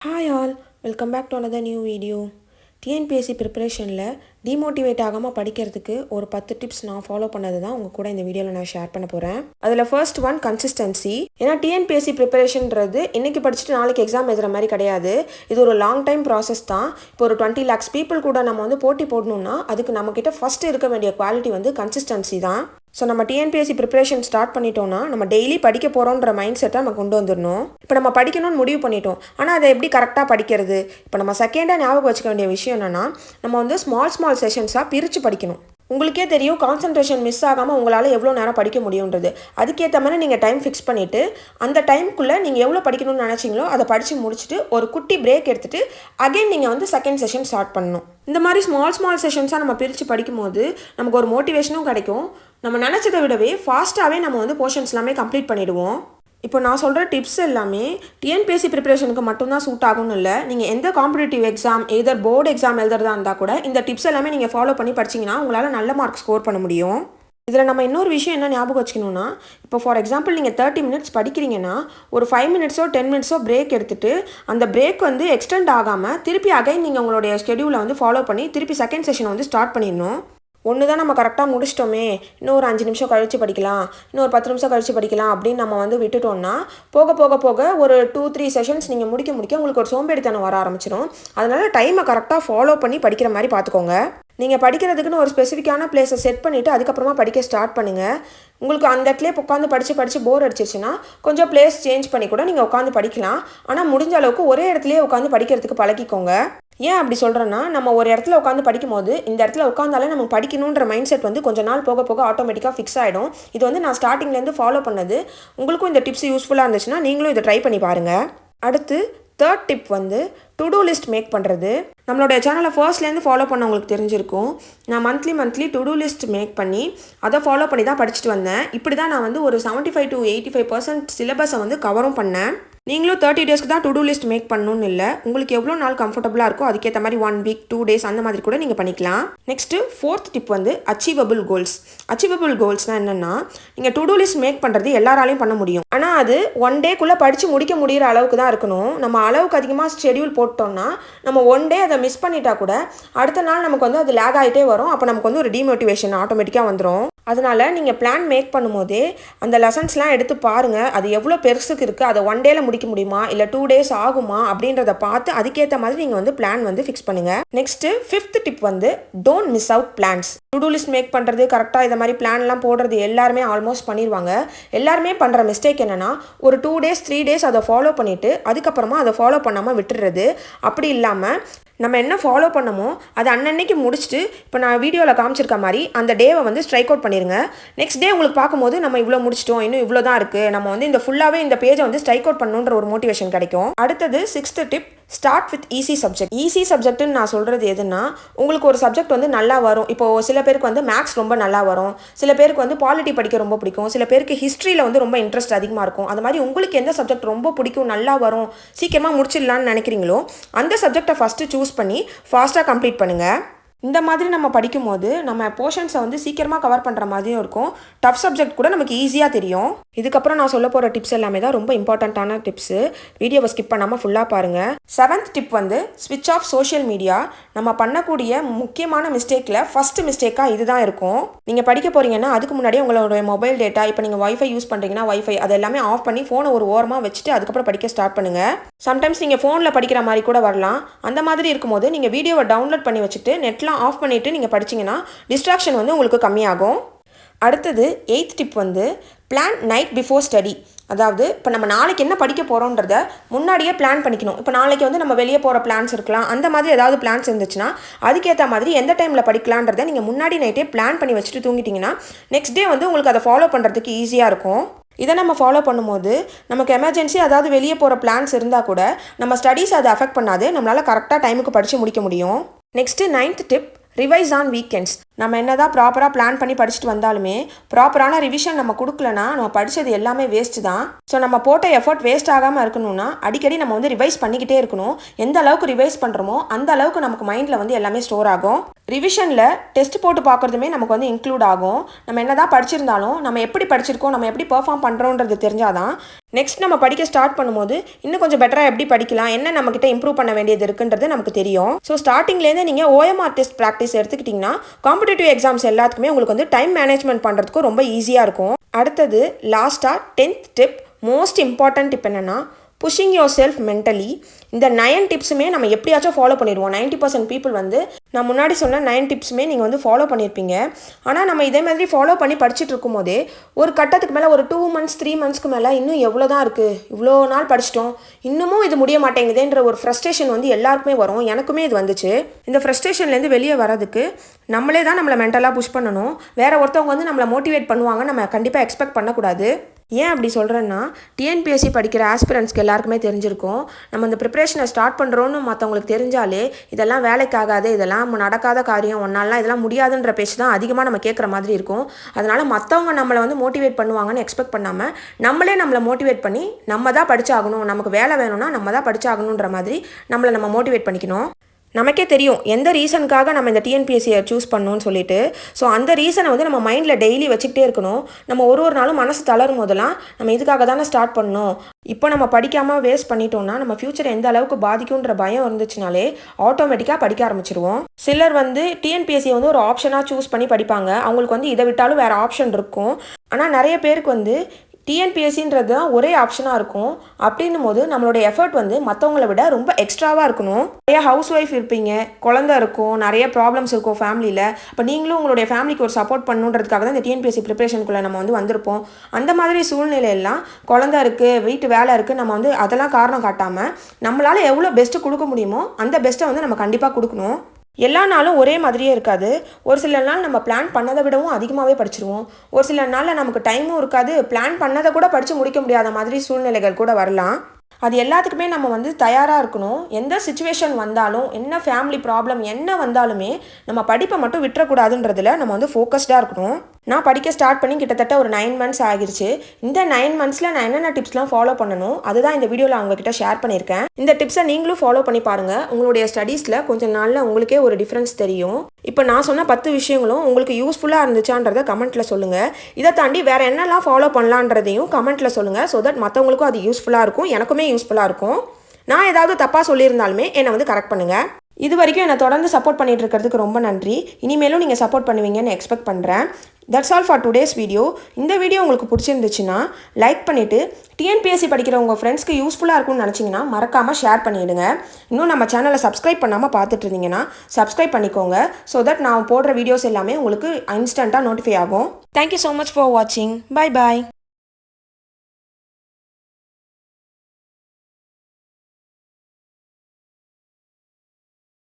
Hi all, welcome back to another new video. TNPSC ப்ரிப்பரேஷனில் demotivate ஆகாமல் படிக்கிறதுக்கு ஒரு 10 டிப்ஸ் நான் ஃபாலோ பண்ணது தான் உங்கள் கூட இந்த வீடியோவில் நான் ஷேர் பண்ண போகிறேன். அதில் ஃபர்ஸ்ட் ஒன் கன்சிஸ்டன்சி. ஏன்னா டிஎன்பிஎஸ்சி ப்ரிப்பரேஷன்றது இன்றைக்கி படிச்சுட்டு நாளைக்கு எக்ஸாம் எழுதுகிற மாதிரி கிடையாது. இது ஒரு லாங் டைம் ப்ராசஸ் தான். இப்போ ஒரு 20 lakhs பீப்புள் கூட நம்ம வந்து போட்டி போடணும்னா அதுக்கு நம்மக்கிட்ட ஃபஸ்ட்டு இருக்க வேண்டிய குவாலிட்டி வந்து கன்சிஸ்டன்சி தான். ஸோ நம்ம டிஎன்பிஎஸ்சி ப்ரிப்பரேஷன் ஸ்டார்ட் பண்ணிட்டோம்னா நம்ம டெய்லி படிக்க போகிறோன்ற மைண்ட் செட்டை நம்ம கொண்டு வந்துடணும். இப்போ நம்ம படிக்கணும்னு முடிவு பண்ணிட்டோம், ஆனால் அதை எப்படி கரெக்டாக படிக்கிறது? இப்போ நம்ம செகண்டாக ஞாபகம் வச்சுக்க வேண்டிய விஷயம் என்னென்னா, நம்ம வந்து ஸ்மால் செஷன்ஸாக பிரித்து படிக்கணும். உங்களுக்கே தெரியும் கான்சன்ட்ரேஷன் மிஸ் ஆகாமல் உங்களால் எவ்வளோ நேரம் படிக்க முடியுன்றது. அதுக்கேற்ற மாதிரி நீங்கள் டைம் ஃபிக்ஸ் பண்ணிவிட்டு அந்த டைமுக்குள்ளே நீங்கள் எவ்வளோ படிக்கணும்னு நினச்சிங்களோ அதை படித்து முடிச்சுட்டு ஒரு குட்டி பிரேக் எடுத்துகிட்டு அகைன் நீங்கள் வந்து செகண்ட் செஷன் ஸ்டார்ட் பண்ணணும். இந்த மாதிரி ஸ்மால் செஷன்ஸாக நம்ம பிரித்து படிக்கும்போது நமக்கு ஒரு மோட்டிவேஷனும் கிடைக்கும். நம்ம நினச்சதை விடவே ஃபாஸ்ட்டாகவே நம்ம வந்து போர்ஷன்ஸ் எல்லாமே கம்ப்ளீட் பண்ணிவிடுவோம். இப்போ நான் சொல்கிற டிப்ஸ் எல்லாமே டிஎன்பிஎஸ்சி ப்ரிப்பரேஷனுக்கு மட்டும்தான் சூட் ஆகும்னு இல்லை. நீங்கள் எந்த காம்படிட்டிவ் எக்ஸாம் எதர் போர்டு எக்ஸாம் எழுதுறதா இருந்தால் கூட இந்த டிப்ஸ் எல்லாமே நீங்கள் ஃபாலோ பண்ணி படிச்சிங்கன்னா உங்களால் நல்ல மார்க் ஸ்கோர் பண்ண முடியும். இதில் நம்ம இன்னொரு விஷயம் என்ன ஞாபகம் வச்சுக்கணுன்னா, இப்போ ஃபார் எக்ஸாம்பிள் நீங்கள் 30 minutes படிக்கிறீங்கன்னா ஒரு 5 minutes or 10 minutes பிரேக் எடுத்துகிட்டு அந்த பிரேக் வந்து எக்ஸ்டெண்ட் ஆகாமல் திருப்பி அகைன் நீங்கள் உங்களுடைய ஸ்கெடியூலை வந்து ஃபாலோ பண்ணி திருப்பி செகண்ட் செஷனை வந்து ஸ்டார்ட் பண்ணிடணும். ஒன்று தான் நம்ம கரெக்டாக முடிச்சிட்டோமே, இன்னும் ஒரு 5 நிமிஷம் கழித்து படிக்கலாம், இன்னும் ஒரு 10 நிமிஷம் கழித்து படிக்கலாம் அப்படின்னு நம்ம வந்து விட்டுட்டோம்னா போக ஒரு 2-3 செஷன்ஸ் நீங்கள் முடிக்க உங்களுக்கு ஒரு சோம்பேறித்தனம் வர ஆரம்பிச்சிடும். அதனால் டைமை கரெக்டாக ஃபாலோ பண்ணி படிக்கிற மாதிரி பார்த்துக்கோங்க. நீங்கள் படிக்கிறதுக்குன்னு ஒரு ஸ்பெசிஃபிக்கான பிளேஸை செட் பண்ணிவிட்டு அதுக்கப்புறமா படிக்க ஸ்டார்ட் பண்ணுங்கள். உங்களுக்கு அந்த இடத்துல உட்காந்து படித்து போர் அடிச்சிருச்சுன்னா கொஞ்சம் பிளேஸ் சேஞ்ச் பண்ணி கூட நீங்கள் உட்காந்து படிக்கலாம். ஆனால் முடிஞ்ச அளவுக்கு ஒரே இடத்துலையே உட்காந்து படிக்கிறதுக்கு பழகிக்கோங்க. ஏன் அப்படி சொல்கிறேன்னா, நம்ம ஒரு இடத்துல உட்காந்து படிக்கும்போது இந்த இடத்துல உட்காந்தாலே நம்ம படிக்கணுன்ற மைண்ட் செட் வந்து கொஞ்ச நாள் போக ஆட்டோமேட்டிக்காக ஃபிக்ஸ் ஆகிடும். இது வந்து நான் ஸ்டார்டிங்லேருந்து ஃபாலோ பண்ணது. உங்களுக்கும் இந்த டிப்ஸ் யூஸ்ஃபுல்லாக இருந்துச்சுன்னா நீங்களும் இதை ட்ரை பண்ணி பாருங்கள். அடுத்து தேர்ட் டிப் வந்து டு டூ லிஸ்ட் மேக் பண்ணுறது. நம்மளுடைய சேனலை ஃபர்ஸ்ட்லேருந்து ஃபாலோ பண்ணவங்களுக்கு தெரிஞ்சிருக்கும். நான் monthly to do list make பண்ணி அதை ஃபாலோ பண்ணி தான் படிச்சுட்டு வந்தேன். இப்படி தான் நான் வந்து ஒரு 75 to 85% சிலபஸை வந்து கவரும் பண்ணேன். நீங்களும் 30 daysக்கு தான் டு டூ லிஸ்ட் மேக் பண்ணணும்னு இல்லை. உங்களுக்கு எவ்வளோ நாள் கம்ஃபர்டபுளாக இருக்கோ அதுக்கேற்ற மாதிரி 1 week 2 days அந்த மாதிரி கூட நீங்கள் பண்ணிக்கலாம். நெக்ஸ்ட்டு ஃபோர்த் டிப் வந்து அச்சீவபிள் கோல்ஸ். அச்சீவபிள் கோல்ஸ்னால் என்னென்னா, நீங்கள் டு டூ லிஸ்ட் மேக் பண்ணுறது எல்லாராலையும் பண்ண முடியும். ஆனால் அது 1 dayக்குள்ளே படித்து முடிக்க முடிகிற அளவுக்கு தான் இருக்கணும். நம்ம அளவுக்கு அதிகமாக ஷெடியூல் போட்டோம்னா நம்ம 1 day அதை மிஸ் பண்ணிட்டா கூட அடுத்த நாள் நமக்கு வந்து அது லேக் ஆகிட்டே வரும். அப்போ நமக்கு வந்து ஒரு டிமோட்டிவேஷன் ஆட்டோமேட்டிக்காக வந்துடும். அதனால் நீங்கள் பிளான் மேக் பண்ணும்போதே அந்த லெசன்ஸ்லாம் எடுத்து பாருங்கள். அது எவ்வளோ பெருசுக்கு இருக்குது, அதை 1 dayல முடிக்க முடியுமா இல்லை 2 days ஆகுமா அப்படின்றத பார்த்து அதுக்கேற்ற மாதிரி நீங்கள் வந்து பிளான் வந்து ஃபிக்ஸ் பண்ணுங்கள். நெக்ஸ்ட்டு 5th டிப் வந்து don't miss out plans. To do list make பண்ணுறது கரெக்டாக இதை மாதிரி பிளான்லாம் போடுறது எல்லாருமே ஆல்மோஸ்ட் பண்ணிடுவாங்க. எல்லாருமே பண்ணுற மிஸ்டேக் என்னென்னா, ஒரு 2 days 3 days அதை ஃபாலோ பண்ணிவிட்டு அதுக்கப்புறமா அதை ஃபாலோ பண்ணாமல் விட்டுடுறது. அப்படி இல்லாமல் நம்ம என்ன ஃபாலோ பண்ணமோ அதை அன்னன்னைக்கு முடிச்சுட்டு இப்போ நான் வீடியோவில் காமிச்சிருக்க மாதிரி அந்த டேவை வந்து ஸ்ட்ரைக் அவுட் பண்ணிடுங்க. நெக்ஸ்ட் டே உங்களுக்கு பார்க்கும்போது நம்ம இவ்வளோ முடிச்சிட்டோம், இன்னும் இவ்வளோ தான் இருக்குது, நம்ம வந்து இந்த ஃபுல்லாகவே இந்த பேஜை வந்து ஸ்ட்ரைக் அவுட் பண்ணணுன்ற ஒரு மோட்டிவேஷன் கிடைக்கும். அடுத்தது 6th tip start with easy subject. Easy சப்ஜெக்ட்டுன்னு நான் சொல்கிறது எதுனா, உங்களுக்கு ஒரு சப்ஜெக்ட் வந்து நல்லா வரும். இப்போது சில பேருக்கு வந்து மேக்ஸ் ரொம்ப நல்லா வரும், சில பேருக்கு வந்து பாலிட்டி படிக்க ரொம்ப பிடிக்கும், சில பேருக்கு ஹிஸ்ட்ரியில் வந்து ரொம்ப இன்ட்ரெஸ்ட் அதிகமாக இருக்கும். அது மாதிரி உங்களுக்கு எந்த சப்ஜெக்ட் ரொம்ப பிடிக்கும், நல்லா வரும், சீக்கிரமாக முடிச்சிடலான்னு நினைக்கிறீங்களோ அந்த சப்ஜெக்டை ஃபஸ்ட்டு சூஸ் பண்ணி ஃபாஸ்ட்டாக கம்ப்ளீட் பண்ணுங்கள். இந்த மாதிரி நம்ம படிக்கும்போது நம்ம போர்ஷன்ஸை வந்து சீக்கிரமாக கவர் பண்ணுற மாதிரியும் இருக்கும். டஃப் சப்ஜெக்ட் கூட நமக்கு ஈஸியாக தெரியும். இதுக்கப்புறம் நான் சொல்ல போகிற டிப்ஸ் எல்லாமே தான் ரொம்ப இம்பார்ட்டண்ட்டான டிப்ஸு. வீடியோவை ஸ்கிப் பண்ணாமல் ஃபுல்லாக பாருங்கள். 7th டிப் வந்து ஸ்விட்ச் ஆஃப் சோஷியல் மீடியா. நம்ம பண்ணக்கூடிய முக்கியமான மிஸ்டேக்கில் ஃபஸ்ட்டு மிஸ்டேக்காக இது தான் இருக்கும். நீங்கள் படிக்க போகிறீங்கன்னா அதுக்கு முன்னாடியே உங்களோட மொபைல் டேட்டா, இப்போ நீங்கள் வைஃபை யூஸ் பண்ணுறீங்கன்னா வைஃபை அது எல்லாமே ஆஃப் பண்ணி ஃபோனை ஒரு ஓரமாக வச்சுட்டு அதுக்கப்புறம் படிக்க ஸ்டார்ட் பண்ணுங்கள். சம்டைம்ஸ் நீங்கள் ஃபோனில் படிக்கிற மாதிரி கூட வரலாம். அந்த மாதிரி இருக்கும்போது நீங்கள் வீடியோவை டவுன்லோட் பண்ணி வச்சுட்டு நெட்லாம் ஆஃப் பண்ணிவிட்டு நீங்கள் படிச்சிங்கன்னா டிஸ்ட்ராக்ஷன் வந்து உங்களுக்கு கம்மியாகும். அடுத்தது 8th டிப் வந்து பிளான் நைட் பிஃபோர் ஸ்டடி. அதாவது இப்போ நம்ம நாளைக்கு என்ன படிக்க போகிறோன்றத முன்னாடியே பிளான் பண்ணிக்கணும். இப்போ நாளைக்கு வந்து நம்ம வெளியே போகிற பிளான்ஸ் இருக்கலாம். அந்த மாதிரி ஏதாவது பிளான்ஸ் இருந்துச்சுன்னா அதுக்கேற்ற மாதிரி எந்த டைமில் படிக்கலான்றதை நீங்கள் முன்னாடி நைட்டே பிளான் பண்ணி வச்சுட்டு தூங்கிட்டிங்கன்னா நெக்ஸ்ட் டே வந்து உங்களுக்கு அதை ஃபாலோ பண்ணுறதுக்கு ஈஸியாக இருக்கும். இதை நம்ம ஃபாலோ பண்ணும்போது நமக்கு எமர்ஜென்சி அதாவது வெளியே போகிற பிளான்ஸ் இருந்தால் கூட நம்ம ஸ்டடீஸ் அதை அஃபெக்ட் பண்ணாது, நம்மளால் கரெக்டாக டைமுக்கு படித்து முடிக்க முடியும். Next 9th tip revise on weekends. நம்ம என்னதான் ப்ராப்பராக பிளான் பண்ணி படிச்சுட்டு வந்தாலுமே ப்ராப்பரான ரிவிஷன் நம்ம கொடுக்கலனா நம்ம படித்தது எல்லாமே வேஸ்ட்டு தான். ஸோ நம்ம போட்ட எஃபர்ட் வேஸ்ட் ஆகாமல் இருக்கணும்னா அடிக்கடி நம்ம வந்து ரிவைஸ் பண்ணிக்கிட்டே இருக்கணும். எந்த அளவுக்கு ரிவைஸ் பண்ணுறோமோ அந்த அளவுக்கு நமக்கு மைண்டில் வந்து எல்லாமே ஸ்டோர் ஆகும். ரிவிஷனில் டெஸ்ட் போட்டு பார்க்குறதுமே நமக்கு வந்து இன்க்ளூட் ஆகும். நம்ம என்ன தான் படிச்சிருந்தாலும் நம்ம எப்படி படிச்சிருக்கோம், நம்ம எப்படி பெர்ஃபார்ம் பண்ணுறோன்றது தெரிஞ்சாதான் நெக்ஸ்ட் நம்ம படிக்க ஸ்டார்ட் பண்ணும்போது இன்னும் கொஞ்சம் பெட்டராக எப்படி படிக்கலாம், என்ன நம்மக்கிட்ட இம்ப்ரூவ் பண்ண வேண்டியது இருக்குன்றது நமக்கு தெரியும். ஸோ ஸ்டார்டிங்லேருந்து நீங்கள் OMR டெஸ்ட் ப்ராக்டிஸ் எடுத்துக்கிட்டிங்கன்னா காம்படிட்டிவ் எக்ஸாம்ஸ் எல்லாத்துக்குமே உங்களுக்கு வந்து டைம் மேனேஜ்மெண்ட் பண்ணுறதுக்கும் ரொம்ப ஈஸியாக இருக்கும். அடுத்தது லாஸ்ட்டாக 10th tip, most important tip என்னென்னா புஷிங் யோர் செல்ஃப் மென்டலி. இந்த 9 டிப்ஸுமே நம்ம எப்படியாச்சும் ஃபாலோ பண்ணிடுவோம். 90% பீப்புள் வந்து நான் முன்னாடி சொன்ன 9 டிப்ஸுமே நீங்கள் வந்து ஃபாலோ பண்ணியிருப்பீங்க. ஆனால் நம்ம இதே மாதிரி ஃபாலோ பண்ணி படிச்சுட்டு இருக்கும் போதே ஒரு கட்டத்துக்கு மேலே ஒரு 2 months 3 monthsக்கு மேலே இன்னும் எவ்வளோ தான் இருக்குது, இவ்வளோ நாள் படிச்சிட்டோம், இன்னமும் இது முடிய மாட்டேங்குதுன்ற ஒரு ஃப்ரஸ்ட்ரேஷன் வந்து எல்லாருக்குமே வரும். எனக்குமே இது வந்துச்சு. இந்த ஃப்ரஸ்ட்ரேஷன்லேருந்து வெளியே வரதுக்கு நம்மளே தான் நம்மளை மென்டலாக புஷ் பண்ணணும். வேறு ஒருத்தவங்க வந்து நம்மளை மோட்டிவேட் பண்ணுவாங்க நம்ம கண்டிப்பாக எக்ஸ்பெக்ட் பண்ணக்கூடாது. ஏன் அப்படி சொல்கிறேன்னா டிஎன்பிஎஸ்சி படிக்கிற ஆஸ்பிரண்ட்ஸ்க்கு எல்லாருக்குமே தெரிஞ்சிருக்கும். நம்ம இந்த ப்ரிப்ரேஷனை ஸ்டார்ட் பண்ணுறோன்னு மற்றவங்களுக்கு தெரிஞ்சாலே இதெல்லாம் வேலைக்காகாது, இதெல்லாம் நடக்காத காரியம், ஒன்னாலாம் இதெல்லாம் முடியாதுன்ற பேச்சு தான் அதிகமாக நம்ம கேட்குற மாதிரி இருக்கும். அதனால் மற்றவங்க நம்மளை வந்து மோட்டிவேட் பண்ணுவாங்கன்னு எக்ஸ்பெக்ட் பண்ணாமல் நம்மளே நம்மளை மோட்டிவேட் பண்ணி நம்ம தான் படிச்சாகணும், நமக்கு வேலை வேணும்னா நம்ம தான் படிச்சாகணுன்ற மாதிரி நம்மளை நம்ம மோட்டிவேட் பண்ணிக்கணும். நமக்கே தெரியும் எந்த ரீசனுக்காக நம்ம இந்த டிஎன்பிஎஸ்சியை சூஸ் பண்ணணும்னு சொல்லிட்டு. ஸோ அந்த ரீசனை வந்து நம்ம மைண்டில் டெய்லி வச்சுக்கிட்டே இருக்கணும். நம்ம ஒரு நாளும் மனசு தளரும் போதெல்லாம் நம்ம இதுக்காக தானே ஸ்டார்ட் பண்ணணும், இப்போ நம்ம படிக்காமல் வேஸ்ட் பண்ணிட்டோம்னா நம்ம ஃப்யூச்சர் எந்த அளவுக்கு பாதிக்கும்ன்ற பயம் இருந்துச்சுனாலே ஆட்டோமேட்டிக்காக படிக்க ஆரம்பிச்சிருவோம். சிலர் வந்து டிஎன்பிஎஸ்சியை வந்து ஒரு ஆப்ஷனாக சூஸ் பண்ணி படிப்பாங்க. அவங்களுக்கு வந்து இதை விட்டாலும் வேறு ஆப்ஷன் இருக்கும். ஆனால் நிறைய பேருக்கு வந்து டிஎன்பிஎஸ்சின்றது தான் ஒரே ஆப்ஷனாக இருக்கும். அப்படின்னும் போது நம்மளோட எஃபர்ட் வந்து மற்றவங்கள விட ரொம்ப எக்ஸ்ட்ராவாக இருக்கணும். நிறைய ஹவுஸ் ஒய்ஃப் இருப்பீங்க, குழந்தை இருக்கும், நிறைய ப்ராப்ளம்ஸ் இருக்கும் ஃபேமிலியில். இப்போ நீங்களும் உங்களுடைய ஃபேமிலிக்கு ஒரு சப்போர்ட் பண்ணுன்றதுக்காக தான் இந்த டிஎன்பிஎஸ்சி ப்ரிப்ரேஷனுக்குள்ளே நம்ம வந்து வந்திருப்போம். அந்த மாதிரி சூழ்நிலையெல்லாம் குழந்தை இருக்குது, வீட்டு வேலை இருக்குது, நம்ம வந்து அதெல்லாம் காரணம் காட்டாமல் நம்மளால் எவ்வளோ பெஸ்ட்டு கொடுக்க முடியுமோ அந்த பெஸ்ட்டை வந்து நம்ம கண்டிப்பாக கொடுக்கணும். எல்லா நாளும் ஒரே மாதிரியே இருக்காது. ஒரு சில நாள் நம்ம பிளான் பண்ணதை விடவும் அதிகமாகவே படிச்சிருவோம். ஒரு சில நாளில் நமக்கு டைமும் இருக்காது, பிளான் பண்ணதை கூட படித்து முடிக்க முடியாத மாதிரி சூழ்நிலைகள் கூட வரலாம். அது எல்லாத்துக்குமே நம்ம வந்து தயாராக இருக்கணும். எந்த சுச்சுவேஷன் வந்தாலும், என்ன ஃபேமிலி ப்ராப்ளம் என்ன வந்தாலுமே நம்ம படிப்பை மட்டும் விட்டுறக்கூடாதுன்றதுல நம்ம வந்து ஃபோக்கஸ்டாக இருக்கணும். நான் படிக்க ஸ்டார்ட் பண்ணி கிட்டத்தட்ட ஒரு 9 months ஆகிருச்சு. இந்த 9 monthsல நான் என்னென்ன டிப்ஸ்லாம் ஃபாலோ பண்ணணும் அதுதான் இந்த வீடியோவில் அவங்ககிட்ட ஷேர் பண்ணியிருக்கேன். இந்த டிப்ஸை நீங்களும் ஃபாலோ பண்ணி பாருங்கள். உங்களுடைய ஸ்டடீஸில் கொஞ்சம் நாளில் உங்களுக்கே ஒரு டிஃப்ரென்ஸ் தெரியும். இப்போ நான் சொன்ன 10 விஷயங்களும் உங்களுக்கு யூஸ்ஃபுல்லாக இருந்துச்சான்றதை கமெண்ட்டில் சொல்லுங்கள். இதை தாண்டி வேறு என்னெல்லாம் ஃபாலோ பண்ணலான்றதையும் கமெண்ட்டில் சொல்லுங்கள். ஸோ தட் மற்றவங்களுக்கும் அது யூஸ்ஃபுல்லாக இருக்கும், எனக்குமே யூஸ்ஃபுல்லாக இருக்கும். நான் ஏதாவது தப்பாக சொல்லியிருந்தாலுமே என்னை வந்து கரெக்ட் பண்ணுங்கள். இது வரைக்கும் என்னை தொடர்ந்து சப்போர்ட் பண்ணிட்டு இருக்கிறதுக்கு ரொம்ப நன்றி. இனிமேலும் நீங்கள் சப்போர்ட் பண்ணுவீங்கன்னு எக்ஸ்பெக்ட் பண்ணுறேன். That's all for today's video. இந்த வீடியோ உங்களுக்கு பிடிச்சிருந்துச்சுன்னா லைக் பண்ணிவிட்டு டிஎன்பிஎஸ்சி படிக்கிற உங்கள் ஃப்ரெண்ட்ஸ்க்கு யூஸ்ஃபுல்லாக இருக்கும்னு நினச்சிங்கன்னா மறக்காமல் ஷேர் பண்ணிவிடுங்க. இன்னும் நம்ம சேனலை சப்ஸ்கிரைப் பண்ணாமல் பார்த்துட்டு இருந்தீங்கன்னா சப்ஸ்கிரைப் பண்ணிக்கோங்க. ஸோ தட் நான் போடுற வீடியோஸ் எல்லாமே உங்களுக்கு இன்ஸ்டண்ட்டாக நோட்டிஃபை ஆகும். தேங்க்யூ ஸோ மச் ஃபார் வாட்சிங். Bye bye.